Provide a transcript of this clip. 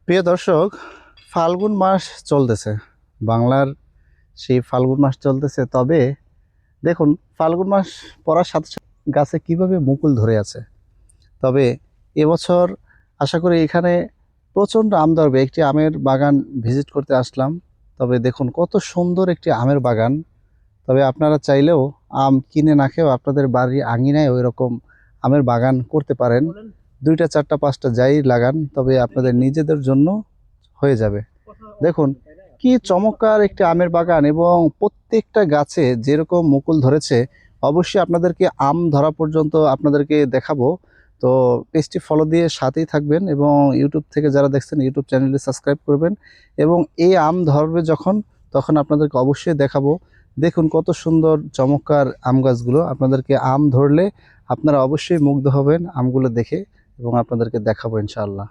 প্রিয় দর্শক, ফাল্গুন মাস চলতেছে। বাংলার সেই ফাল্গুন মাস চলতেছে। তবে দেখুন, ফাল্গুন মাস পড়ার সাথে সাথে গাছে কিভাবে মুকুল ধরে আছে। তবে এবছর আশা করি এখানে প্রচণ্ড আম ধরবে। একটি আমের বাগান ভিজিট করতে আসলাম। তবে দেখুন কত সুন্দর একটি আমের বাগান। তবে আপনারা চাইলেও আম কিনে না খেয়েও আপনাদের বাড়ির আঙিনায় ওই রকম আমের বাগান করতে পারেন। দুইটা চারটা পাঁচটা যাই লাগান, তবে আপনাদের নিজেদের জন্য হয়ে যাবে। দেখুন কি চমৎকার একটি আমের বাগান, এবং প্রত্যেকটা গাছে যেরকম মুকুল ধরেছে। অবশ্যই আপনাদেরকে আম ধরা পর্যন্ত আপনাদেরকে দেখাবো। তো পেজটি ফলো দিয়ে সাথেই থাকবেন, এবং ইউটিউব থেকে যারা দেখছেন ইউটিউব চ্যানেলটি সাবস্ক্রাইব করবেন। এবং এই আম ধরবে যখন, তখন আপনাদেরকে অবশ্যই দেখাবো। দেখুন কত সুন্দর চমৎকার আম গাছগুলো। আপনাদেরকে আম ধরলে আপনারা অবশ্যই মুগ্ধ হবেন আমগুলো দেখে, এবং আপনাদেরকে দেখাবো ইনশাআল্লাহ।